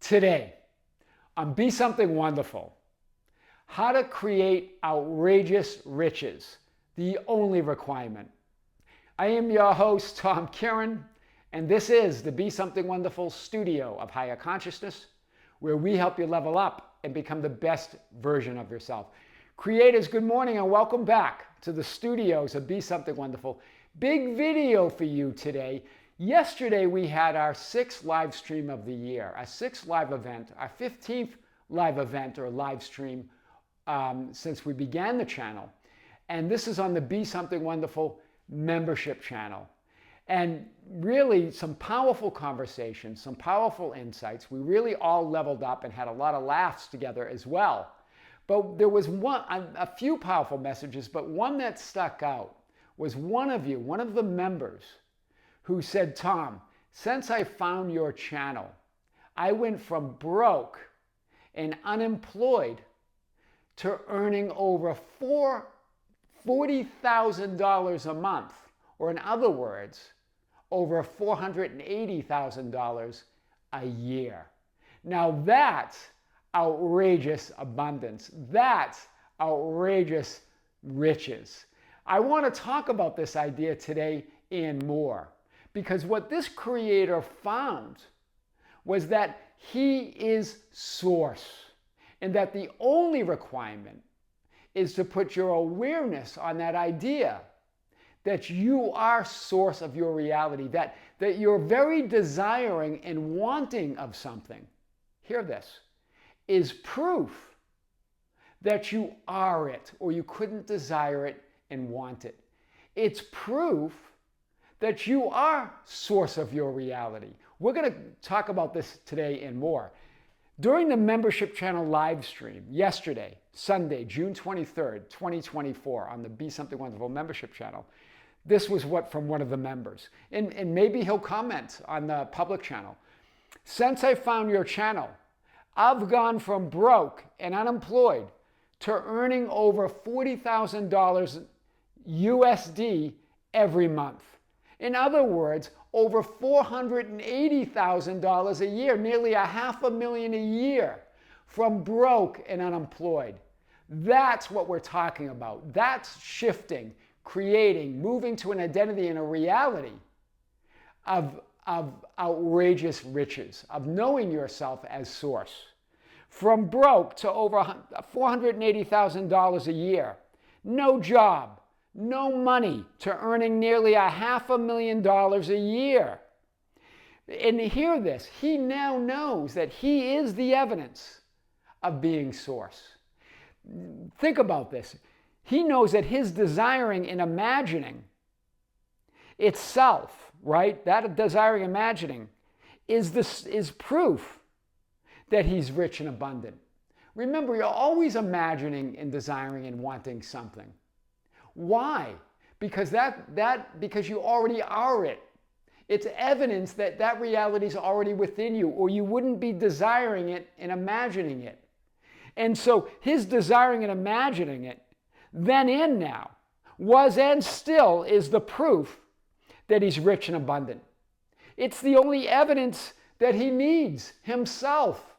Today, on Be Something Wonderful, how to create outrageous riches, the only requirement. I am your host, Tom Kearin, and this is the Be Something Wonderful studio of higher consciousness, where we help you level up and become the best version of yourself. Creators, good morning and welcome back to the studios of Be Something Wonderful. Big video for you today. Yesterday we had our 6th live stream of the year, our 6th live event, our 15th live event or live stream since we began the channel. And this is on the Be Something Wonderful membership channel. And really some powerful conversations, some powerful insights. We really all leveled up and had a lot of laughs together as well. But there was a few powerful messages, but one that stuck out was one of the members who said, Tom, since I found your channel, I went from broke and unemployed to earning over $40,000 a month, or in other words, over $480,000 a year. Now that's outrageous abundance. That's outrageous riches. I want to talk about this idea today and more. Because what this creator found was that he is source, and that the only requirement is to put your awareness on that idea that you are source of your reality, that you're very desiring and wanting of something. Hear this, is proof that you are it, or you couldn't desire it and want it. It's proof that you are source of your reality. We're going to talk about this today and more. During the membership channel live stream yesterday, Sunday, June 23rd, 2024, on the Be Something Wonderful membership channel, this was from one of the members. And maybe he'll comment on the public channel. Since I found your channel, I've gone from broke and unemployed to earning over $40,000 USD every month. In other words, over $480,000 a year, nearly $500,000 a year from broke and unemployed. That's what we're talking about. That's shifting, creating, moving to an identity and a reality of outrageous riches, of knowing yourself as source. From broke to over $480,000 a year, no job, no money, to earning nearly $500,000 a year. And hear this, he now knows that he is the evidence of being source. Think about this. He knows that his desiring and imagining itself, right? That desiring and imagining is proof that he's rich and abundant. Remember, you're always imagining and desiring and wanting something. Why? Because because you already are it. It's evidence that that reality is already within you, or you wouldn't be desiring it and imagining it. And so his desiring and imagining it, then and now, was and still is the proof that he's rich and abundant. It's the only evidence that he needs himself.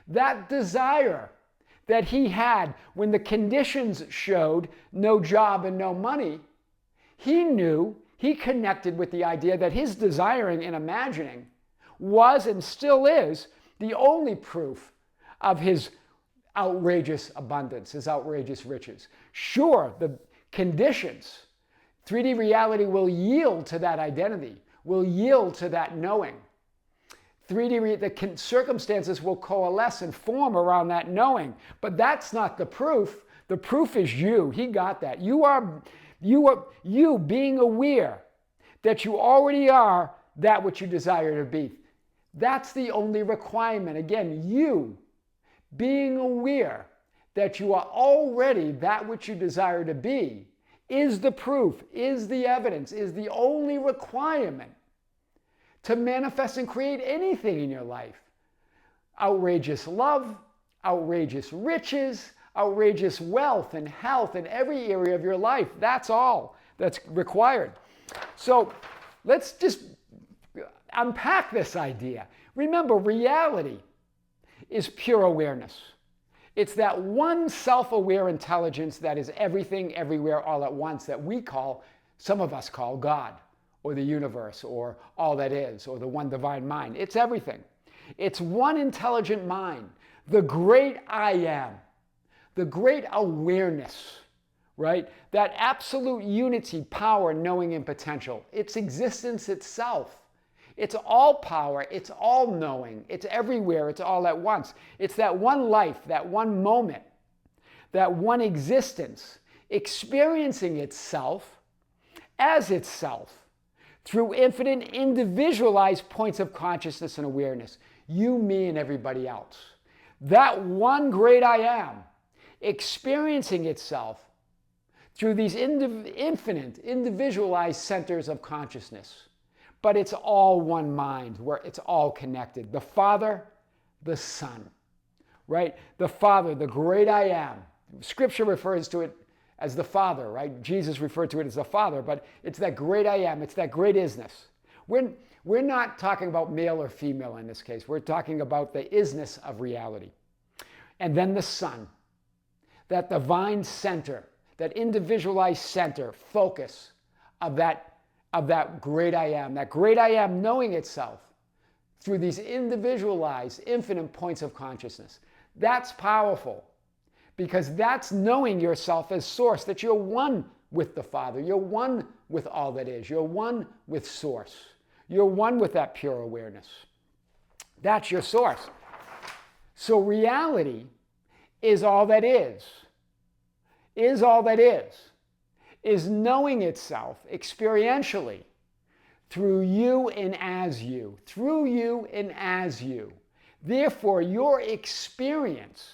That desire that he had when the conditions showed no job and no money, he knew, he connected with the idea that his desiring and imagining was and still is the only proof of his outrageous abundance, his outrageous riches. Sure, the conditions, 3D reality will yield to that identity, will yield to that knowing. The circumstances will coalesce and form around that knowing, but that's not the proof. The proof is you. He got that. You being aware that you already are that which you desire to be. That's the only requirement. Again, you being aware that you are already that which you desire to be is the proof, is the evidence, is the only requirement to manifest and create anything in your life. Outrageous love, outrageous riches, outrageous wealth and health in every area of your life. That's all that's required. So let's just unpack this idea. Remember, reality is pure awareness. It's that one self-aware intelligence that is everything, everywhere, all at once that some of us call God, or the universe, or all that is, or the one divine mind. It's everything. It's one intelligent mind, the great I am, the great awareness, right? That absolute unity, power, knowing, and potential. It's existence itself. It's all power, it's all knowing, it's everywhere, it's all at once. It's that one life, that one moment, that one existence, experiencing itself as itself through infinite individualized points of consciousness and awareness. You, me, and everybody else. That one great I am, experiencing itself through these infinite individualized centers of consciousness. But it's all one mind, where it's all connected. The Father, the Son, right? The Father, the great I am. Scripture refers to it as the Father, right? Jesus referred to it as the Father, but it's that great I am. It's that great isness. We're not talking about male or female in this case. We're talking about the isness of reality. And then the Son, that divine center, that individualized center, focus of that great I am knowing itself through these individualized, infinite points of consciousness. That's powerful, because that's knowing yourself as source, that you're one with the Father, you're one with all that is, you're one with source, you're one with that pure awareness. That's your source. So reality is all that is all that is knowing itself experientially through you and as you, through you and as you. Therefore, your experience,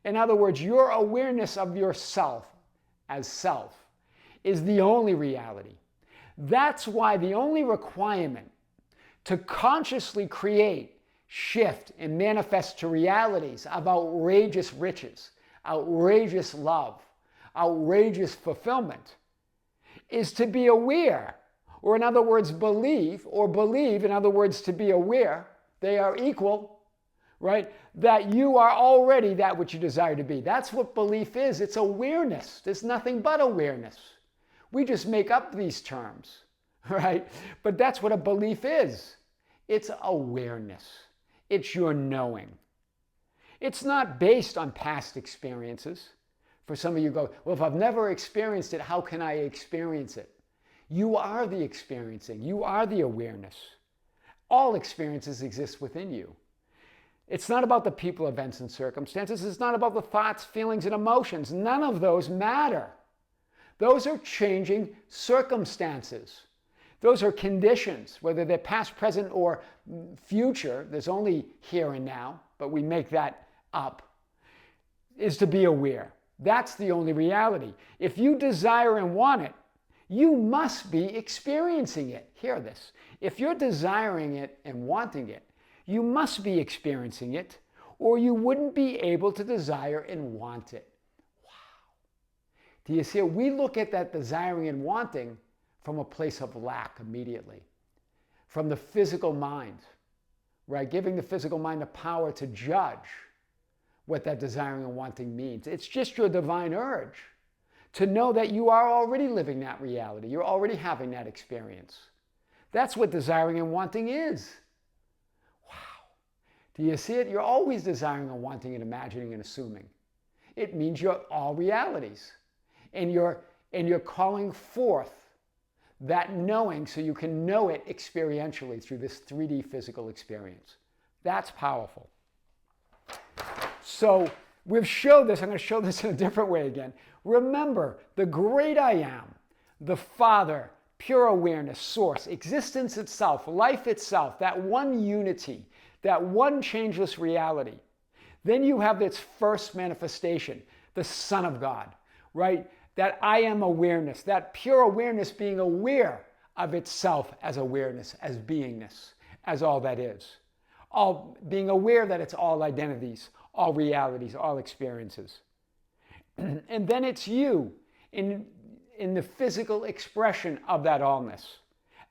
in other words, your awareness of yourself as self, is the only reality. That's why the only requirement to consciously create, shift, and manifest to realities of outrageous riches, outrageous love, outrageous fulfillment, is to be aware, or in other words, believe, in other words, to be aware, they are equal, right? That you are already that which you desire to be. That's what belief is. It's awareness. There's nothing but awareness. We just make up these terms, right? But that's what a belief is. It's awareness. It's your knowing. It's not based on past experiences. For some of you go, well, if I've never experienced it, how can I experience it? You are the experiencing. You are the awareness. All experiences exist within you. It's not about the people, events, and circumstances. It's not about the thoughts, feelings, and emotions. None of those matter. Those are changing circumstances. Those are conditions, whether they're past, present, or future. There's only here and now, but we make that up, is to be aware. That's the only reality. If you desire and want it, you must be experiencing it. Hear this. If you're desiring it and wanting it, you must be experiencing it, or you wouldn't be able to desire and want it. Wow. Do you see it? We look at that desiring and wanting from a place of lack immediately, from the physical mind, right? Giving the physical mind the power to judge what that desiring and wanting means. It's just your divine urge to know that you are already living that reality. You're already having that experience. That's what desiring and wanting is. Wow. Do you see it? You're always desiring and wanting and imagining and assuming. It means you're all realities. And you're calling forth that knowing so you can know it experientially through this 3D physical experience. That's powerful. So we've showed this. I'm going to show this in a different way again. Remember, the great I am, the Father, pure awareness, source, existence itself, life itself, that one unity, that one changeless reality. Then you have its first manifestation, the Son of God, right? That I am awareness, that pure awareness being aware of itself as awareness, as beingness, as all that is. All being aware that it's all identities, all realities, all experiences. And then it's you in the physical expression of that allness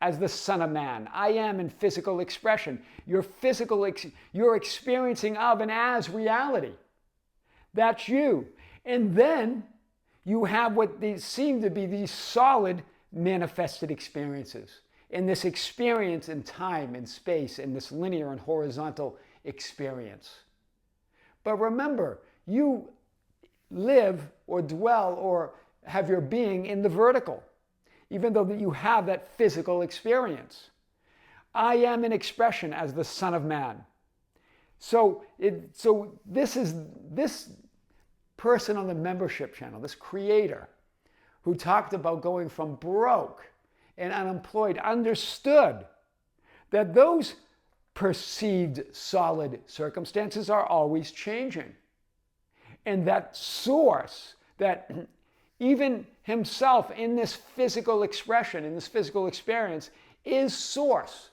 as the Son of Man. I am in physical expression. Your experiencing of and as reality. That's you. And then you have what these seem to be these solid manifested experiences. In this experience in time and space, in this linear and horizontal experience. But remember, you live or dwell or have your being in the vertical, even though you have that physical experience. I am an expression as the Son of Man. So this person on the membership channel, this creator who talked about going from broke and unemployed, understood that those perceived solid circumstances are always changing. And that source, that even himself in this physical expression, in this physical experience, is source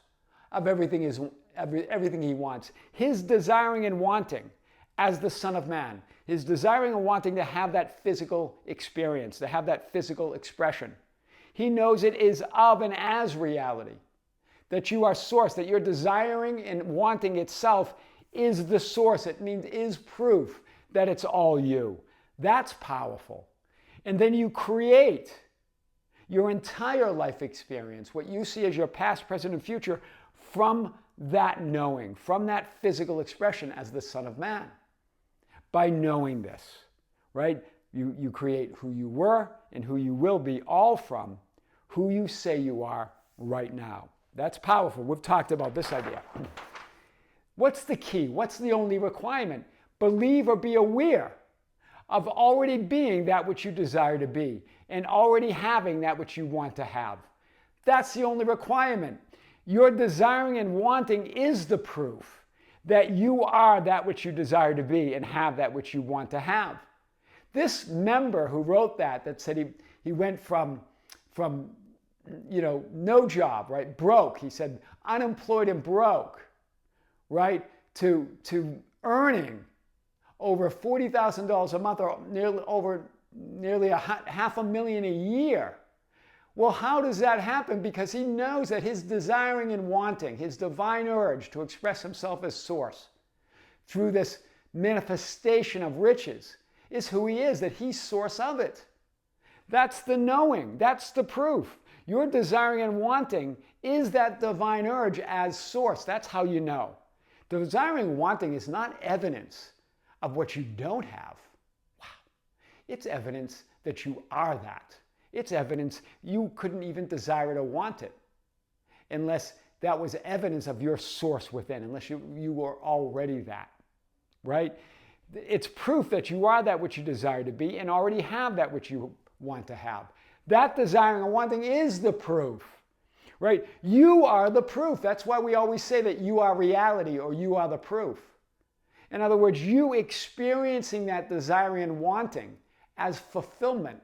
of everything he wants. His desiring and wanting as the Son of Man, his desiring and wanting to have that physical experience, to have that physical expression. He knows it is of and as reality, that you are source, that your desiring and wanting itself is the source. It means is proof that it's all you. That's powerful. And then you create your entire life experience, what you see as your past, present, and future, from that knowing, from that physical expression as the Son of Man. By knowing this, right? You create who you were and who you will be, all from who you say you are right now. That's powerful. We've talked about this idea. What's the key? What's the only requirement? Believe or be aware of already being that which you desire to be and already having that which you want to have. That's the only requirement. Your desiring and wanting is the proof that you are that which you desire to be and have that which you want to have. This member who wrote that said he went from no job, right? Broke. He said unemployed and broke, right? To earning over $40,000 a month, or nearly $500,000 a year. Well, how does that happen? Because he knows that his desiring and wanting, his divine urge to express himself as source through this manifestation of riches is who he is, that he's source of it. That's the knowing. That's the proof. Your desiring and wanting is that divine urge as source. That's how you know. Desiring and wanting is not evidence of what you don't have. Wow. It's evidence that you are that. It's evidence you couldn't even desire it or want it unless that was evidence of your source within, unless you were already that, right? It's proof that you are that which you desire to be and already have that which you want to have. That desiring and wanting is the proof, right? You are the proof. That's why we always say that you are reality or you are the proof. In other words, you experiencing that desiring and wanting as fulfillment,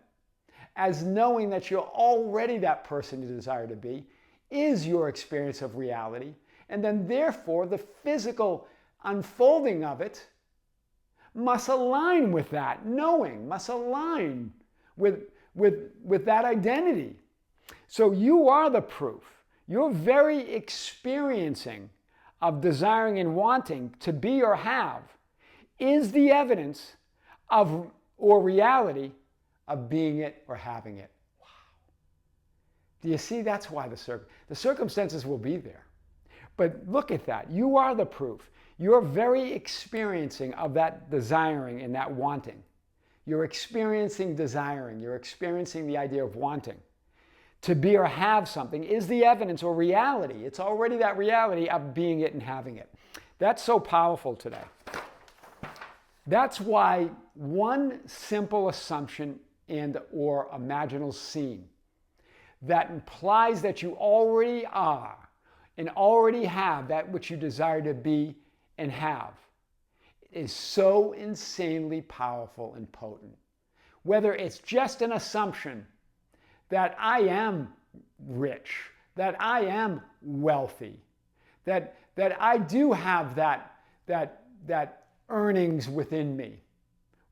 as knowing that you're already that person you desire to be, is your experience of reality. And then therefore, the physical unfolding of it must align with that knowing, must align with that identity. So you are the proof. Your very experiencing of desiring and wanting to be or have is the evidence of or reality of being it or having it. Wow. Do you see? That's why the circumstances will be there. But look at that. You are the proof. Your very experiencing of that desiring and that wanting. You're experiencing desiring. You're experiencing the idea of wanting. To be or have something is the evidence or reality. It's already that reality of being it and having it. That's so powerful today. That's why one simple assumption and or imaginal scene that implies that you already are and already have that which you desire to be and have is so insanely powerful and potent. Whether it's just an assumption that I am rich, that I am wealthy, that I do have that earnings within me,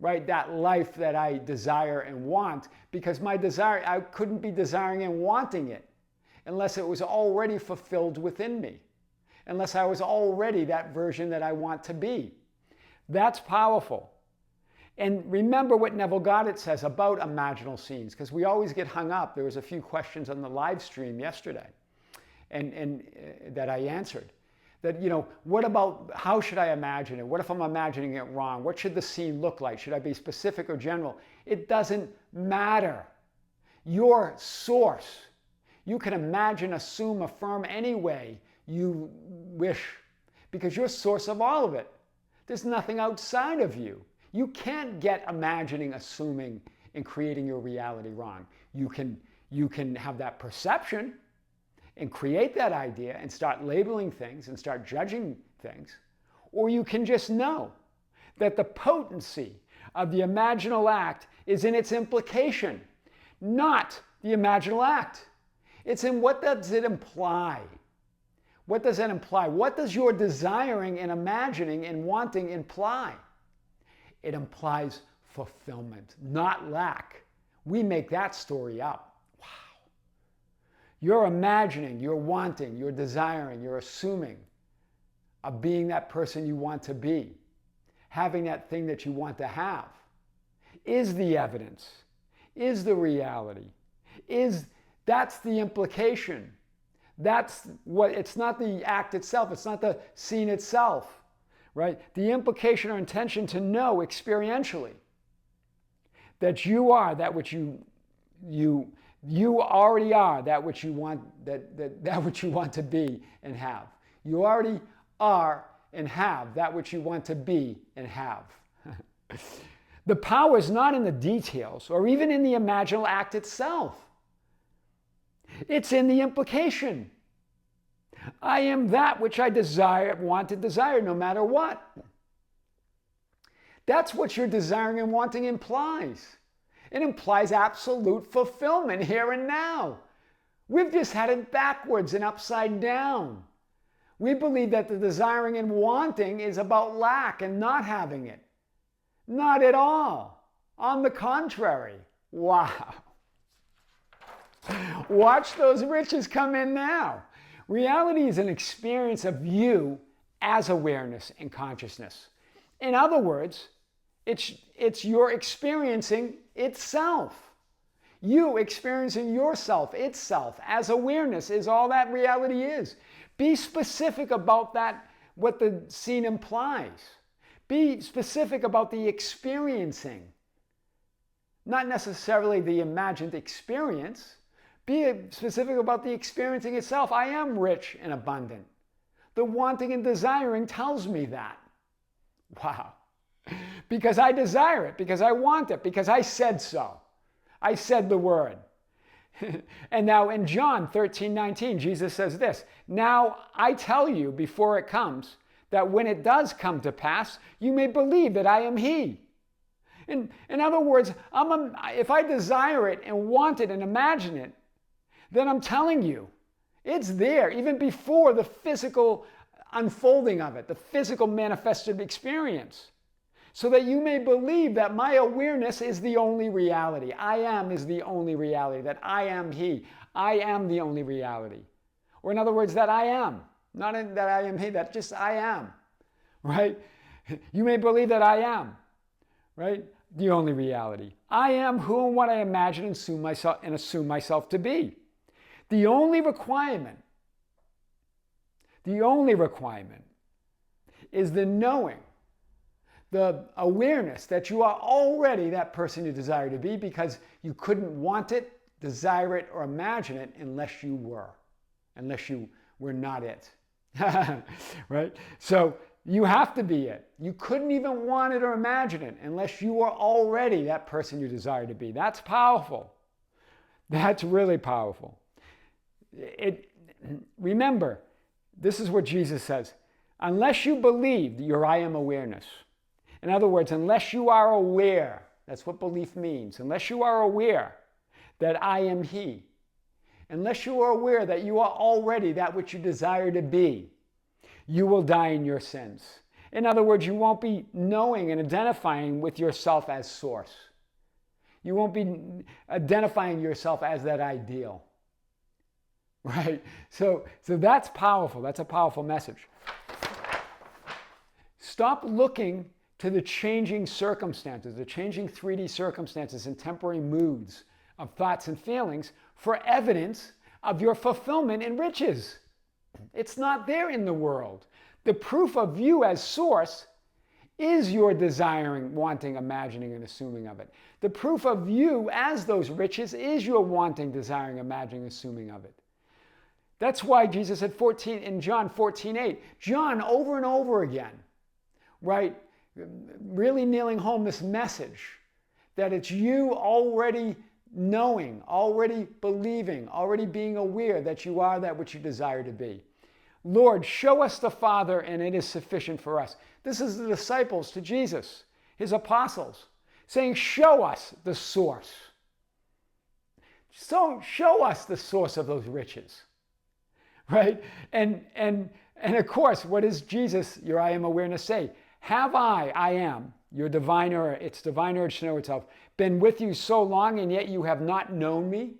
right? That life that I desire and want, because my desire, I couldn't be desiring and wanting it unless it was already fulfilled within me, unless I was already that version that I want to be. That's powerful. And remember what Neville Goddard says about imaginal scenes, because we always get hung up. There was a few questions on the live stream yesterday and that I answered. That, what about, how should I imagine it? What if I'm imagining it wrong? What should the scene look like? Should I be specific or general? It doesn't matter. Your source, you can imagine, assume, affirm any way you wish, because you're source of all of it. There's nothing outside of you. You can't get imagining, assuming, and creating your reality wrong. You can have that perception and create that idea and start labeling things and start judging things, or you can just know that the potency of the imaginal act is in its implication, not the imaginal act. It's in what does it imply. What does that imply? What does your desiring and imagining and wanting imply? It implies fulfillment, not lack. We make that story up. Wow. You're imagining, you're wanting, you're desiring, you're assuming of being that person you want to be, having that thing that you want to have, is the evidence, is the reality, that's the implication. That's what, it's not the act itself, it's not the scene itself, right? The implication or intention to know experientially that you are that which you already are that which you want, that which you want to be and have. You already are and have that which you want to be and have. The power is not in the details or even in the imaginal act itself. It's in the implication. I am that which I want to desire no matter what. That's what your desiring and wanting implies. It implies absolute fulfillment here and now. We've just had it backwards and upside down. We believe that the desiring and wanting is about lack and not having it. Not at all. On the contrary. Wow. Watch those riches come in now. Reality is an experience of you as awareness and consciousness. In other words, it's your experiencing itself. You experiencing yourself, itself, as awareness is all that reality is. Be specific about that, what the scene implies. Be specific about the experiencing. Not necessarily the imagined experience. Be specific about the experiencing itself. I am rich and abundant. The wanting and desiring tells me that. Wow. Because I desire it, because I want it, because I said so. I said the word. And now in John 13:19, Jesus says this, now I tell you before it comes, that when it does come to pass, you may believe that I am He. In other words, if I desire it and want it and imagine it, then I'm telling you, it's there, even before the physical unfolding of it, the physical manifested experience. So that you may believe that my awareness is the only reality. I am is the only reality, that I am He. I am the only reality. Or in other words, that I am. Not that I am He, that just I am. Right? You may believe that I am. Right? The only reality. I am who and what I imagine and assume myself to be. The only requirement is the knowing, the awareness that you are already that person you desire to be, because you couldn't want it, desire it, or imagine it unless you were not it. Right? So you have to be it. You couldn't even want it or imagine it unless you were already that person you desire to be. That's powerful. That's really powerful. Remember, this is what Jesus says. Unless you believe your I am awareness. In other words, unless you are aware, that's what belief means. Unless you are aware that I am He. Unless you are aware that you are already that which you desire to be, you will die in your sins. In other words, you won't be knowing and identifying with yourself as source. You won't be identifying yourself as that ideal. right? So that's powerful. That's a powerful message. Stop looking to the changing circumstances, the changing 3D circumstances and temporary moods of thoughts and feelings for evidence of your fulfillment and riches. It's not there in the world. The proof of you as source is your desiring, wanting, imagining, and assuming of it. The proof of you as those riches is your wanting, desiring, imagining, assuming of it. That's why Jesus said in John 14:8, John over and over again, right, really nailing home this message that it's you already knowing, already believing, already being aware that you are that which you desire to be. Lord, show us the Father, and it is sufficient for us. This is the disciples to Jesus, his apostles, saying, show us the source. So show us the source of those riches, right? And of course, what does Jesus, your I am awareness, say? Have I am, your divine urge, its divine urge to know itself, been with you so long and yet you have not known me?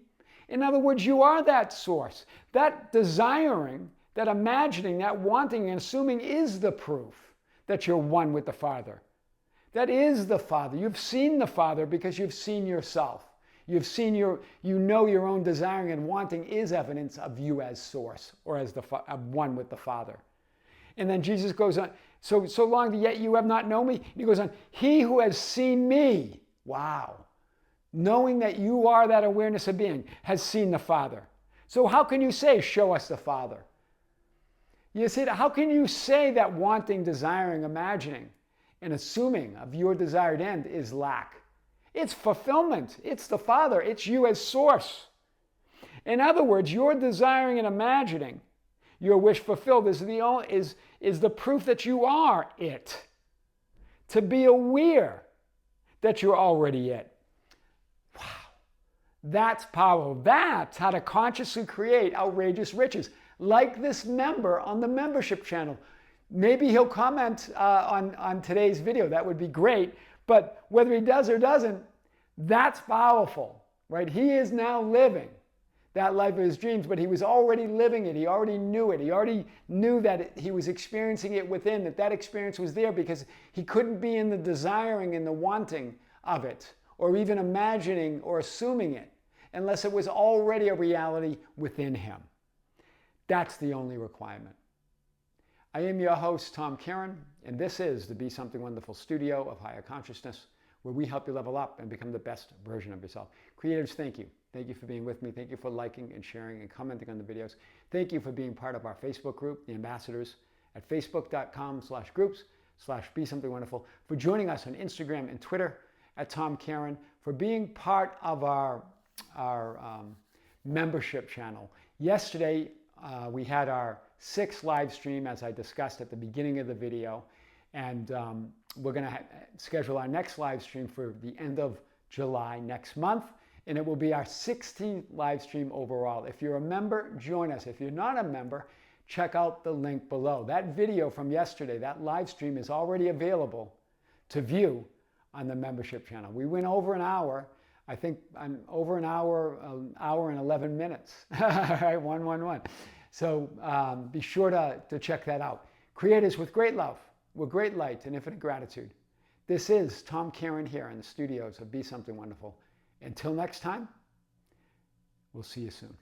In other words, you are that source. That desiring, that imagining, that wanting and assuming is the proof that you're one with the Father. That is the Father. You've seen the Father because you've seen yourself. You've seen you know your own desiring and wanting is evidence of you as source or as one with the Father. And then Jesus goes on, so long that yet you have not known me. And he goes on, he who has seen me, wow, knowing that you are that awareness of being, has seen the Father. So how can you say, show us the Father? You see, how can you say that wanting, desiring, imagining, and assuming of your desired end is lack? It's fulfillment. It's the Father. It's you as source. In other words, your desiring and imagining, your wish fulfilled is the proof that you are it. To be aware that you're already it. Wow. That's powerful. That's how to consciously create outrageous riches. Like this member on the membership channel. Maybe he'll comment on today's video. That would be great. But whether he does or doesn't, that's powerful, right? He is now living that life of his dreams, but he was already living it. He already knew it. He already knew that he was experiencing it within, that experience was there because he couldn't be in the desiring and the wanting of it, or even imagining or assuming it, unless it was already a reality within him. That's the only requirement. I am your host, Tom Kearin, and this is the Be Something Wonderful studio of higher consciousness, where we help you level up and become the best version of yourself. Creatives, thank you. Thank you for being with me. Thank you for liking and sharing and commenting on the videos. Thank you for being part of our Facebook group, The Ambassadors, at facebook.com/groups/BeSomethingWonderful, for joining us on Instagram and Twitter at Tom Kearin, for being part of our membership channel. Yesterday, we had our 6th live stream, as I discussed at the beginning of the video, and we're going to schedule our next live stream for the end of July next month, and it will be our 16th live stream overall. If you're a member, join us. If you're not a member, check out the link below. That video from yesterday, that live stream, is already available to view on the membership channel. We went over an hour. I think over an hour and 11 minutes. All right, 111. So be sure to check that out. Creators, with great love, with great light and infinite gratitude, this is Tom Kearin here in the studios of Be Something Wonderful. Until next time, we'll see you soon.